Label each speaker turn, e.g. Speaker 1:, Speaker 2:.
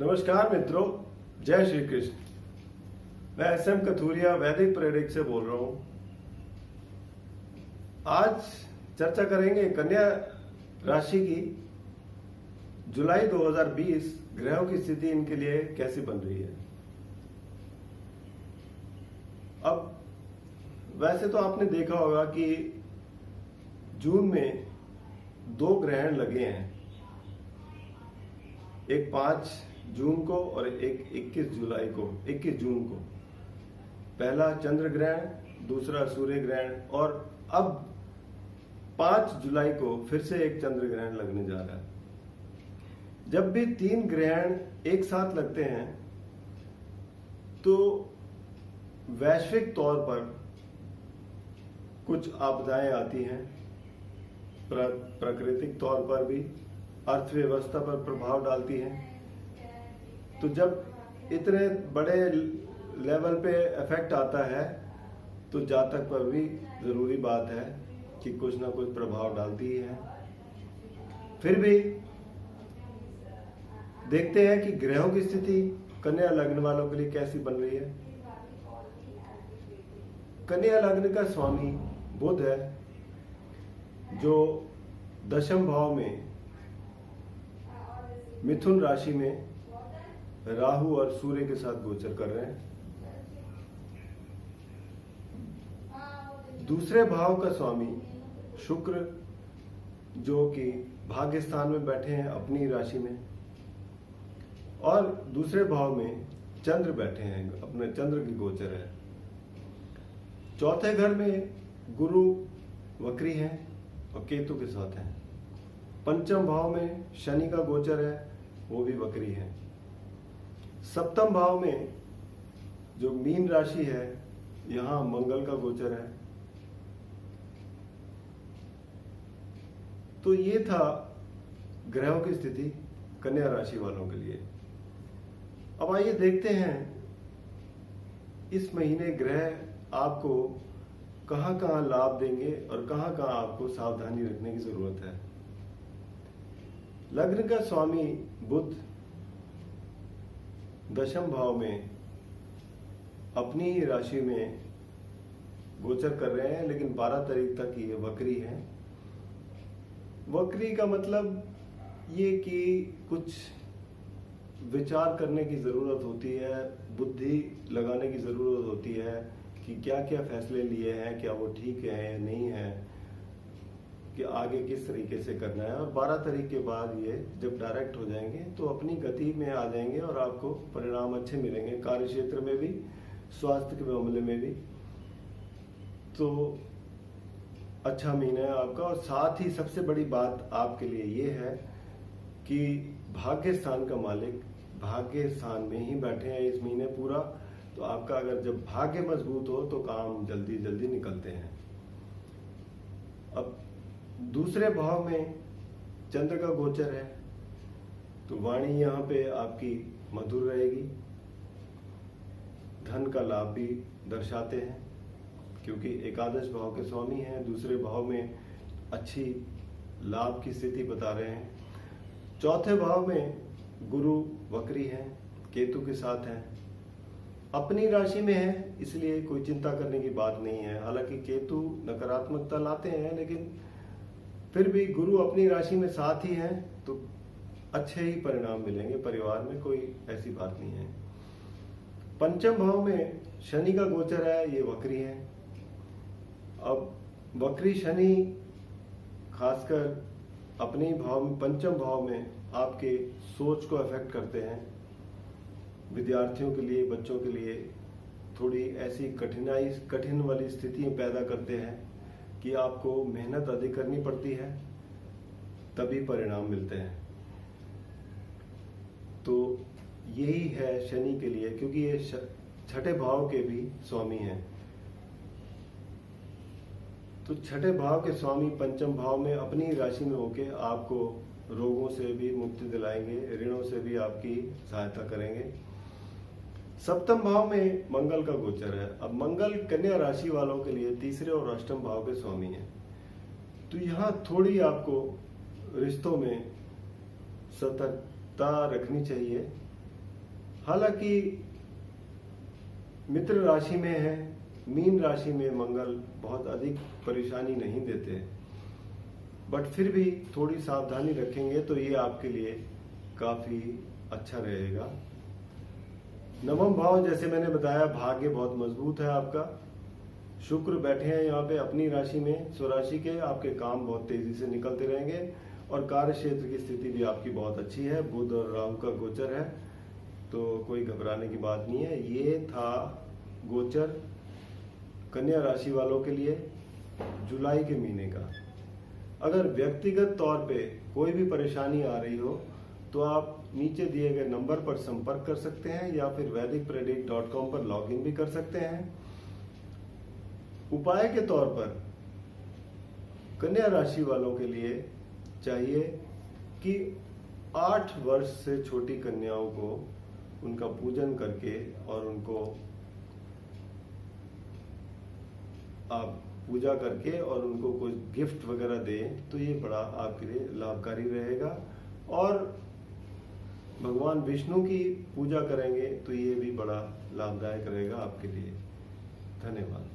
Speaker 1: नमस्कार मित्रों, जय श्री कृष्ण। मैं एसएम कथूरिया वैदिक प्रेरिक से बोल रहा हूं। आज चर्चा करेंगे कन्या राशि की जुलाई 2020 ग्रहों की स्थिति इनके लिए कैसी बन रही है। अब वैसे तो आपने देखा होगा कि जून में 2 ग्रहण लगे हैं, एक 5 जून को और एक 21 जून को। पहला चंद्र ग्रहण, दूसरा सूर्य ग्रहण, और अब 5 जुलाई को फिर से एक चंद्र ग्रहण लगने जा रहा है। जब भी 3 ग्रहण एक साथ लगते हैं तो वैश्विक तौर पर कुछ आपदाएं आती हैं, प्राकृतिक तौर पर भी अर्थव्यवस्था पर प्रभाव डालती हैं। तो जब इतने बड़े लेवल पे इफेक्ट आता है तो जातक पर भी जरूरी बात है कि कुछ ना कुछ प्रभाव डालती ही है। फिर भी देखते हैं कि ग्रहों की स्थिति कन्या लग्न वालों के लिए कैसी बन रही है। कन्या लग्न का स्वामी बुध है, जो दशम भाव में मिथुन राशि में राहु और सूर्य के साथ गोचर कर रहे हैं। दूसरे भाव का स्वामी शुक्र, जो कि भाग्य स्थान में बैठे हैं अपनी राशि में, और दूसरे भाव में चंद्र बैठे हैं, अपने चंद्र की गोचर है। चौथे घर में गुरु वक्री हैं और केतु के साथ हैं। पंचम भाव में शनि का गोचर है, वो भी वक्री है। सप्तम भाव में जो मीन राशि है, यहां मंगल का गोचर है। तो ये था ग्रहों की स्थिति कन्या राशि वालों के लिए। अब आइए देखते हैं इस महीने ग्रह आपको कहां कहां लाभ देंगे और कहां कहां आपको सावधानी रखने की जरूरत है। लग्न का स्वामी बुध दशम भाव में अपनी ही राशि में गोचर कर रहे हैं, लेकिन 12 तारीख तक ये वक्री है। वक्री का मतलब ये कि कुछ विचार करने की जरूरत होती है, बुद्धि लगाने की जरूरत होती है कि क्या क्या फैसले लिए हैं, क्या वो ठीक है या नहीं है, कि आगे किस तरीके से करना है। और 12 तारीख के बाद ये जब डायरेक्ट हो जाएंगे तो अपनी गति में आ जाएंगे और आपको परिणाम अच्छे मिलेंगे, कार्य क्षेत्र में भी, स्वास्थ्य के मामले में भी। तो अच्छा महीना है आपका। और साथ ही सबसे बड़ी बात आपके लिए ये है कि भाग्य स्थान का मालिक भाग्य स्थान में ही बैठे हैं इस महीने पूरा। तो आपका अगर जब भाग्य मजबूत हो तो काम जल्दी जल्दी निकलते हैं। अब दूसरे भाव में चंद्र का गोचर है, तो वाणी यहाँ पे आपकी मधुर रहेगी। धन का लाभ भी दर्शाते हैं, क्योंकि एकादश भाव के स्वामी हैं। दूसरे भाव में अच्छी लाभ की स्थिति बता रहे हैं। चौथे भाव में गुरु वक्री हैं, केतु के साथ हैं, अपनी राशि में है, इसलिए कोई चिंता करने की बात नहीं है। हालांकि केतु नकारात्मकता लाते हैं, लेकिन फिर भी गुरु अपनी राशि में साथ ही हैं तो अच्छे ही परिणाम मिलेंगे। परिवार में कोई ऐसी बात नहीं है। पंचम भाव में शनि का गोचर है, ये वक्री है। अब वक्री शनि खासकर अपने भाव में, पंचम भाव में आपके सोच को अफेक्ट करते हैं। विद्यार्थियों के लिए, बच्चों के लिए थोड़ी ऐसी कठिन वाली स्थितियां पैदा करते हैं कि आपको मेहनत अधिक करनी पड़ती है, तभी परिणाम मिलते हैं। तो यही है शनि के लिए, क्योंकि ये छठे भाव के भी स्वामी हैं। तो छठे भाव के स्वामी पंचम भाव में अपनी राशि में होके आपको रोगों से भी मुक्ति दिलाएंगे, ऋणों से भी आपकी सहायता करेंगे। सप्तम भाव में मंगल का गोचर है। अब मंगल कन्या राशि वालों के लिए तीसरे और अष्टम भाव के स्वामी हैं। तो यहाँ थोड़ी आपको रिश्तों में सतर्कता रखनी चाहिए, हालांकि मित्र राशि में है, मीन राशि में मंगल बहुत अधिक परेशानी नहीं देते, बट फिर भी थोड़ी सावधानी रखेंगे तो ये आपके लिए काफी अच्छा रहेगा। नवम भाव जैसे मैंने बताया, भाग्य बहुत मजबूत है आपका। शुक्र बैठे हैं यहाँ पे अपनी राशि में, स्वराशि के। आपके काम बहुत तेजी से निकलते रहेंगे और कार्य क्षेत्र की स्थिति भी आपकी बहुत अच्छी है। बुध और राहु का गोचर है, तो कोई घबराने की बात नहीं है। ये था गोचर कन्या राशि वालों के लिए जुलाई के महीने का। अगर व्यक्तिगत तौर पे कोई भी परेशानी आ रही हो तो आप नीचे दिए गए नंबर पर संपर्क कर सकते हैं या फिर vedicpredict.com पर लॉगिन भी कर सकते हैं। उपाय के तौर पर कन्या राशि वालों के लिए चाहिए कि 8 वर्ष से छोटी कन्याओं को उनका पूजन करके और उनको आप पूजा करके और उनको कुछ गिफ्ट वगैरह दें तो ये बड़ा आपके लिए लाभकारी रहेगा। और भगवान विष्णु की पूजा करेंगे तो ये भी बड़ा लाभदायक रहेगा आपके लिए। धन्यवाद।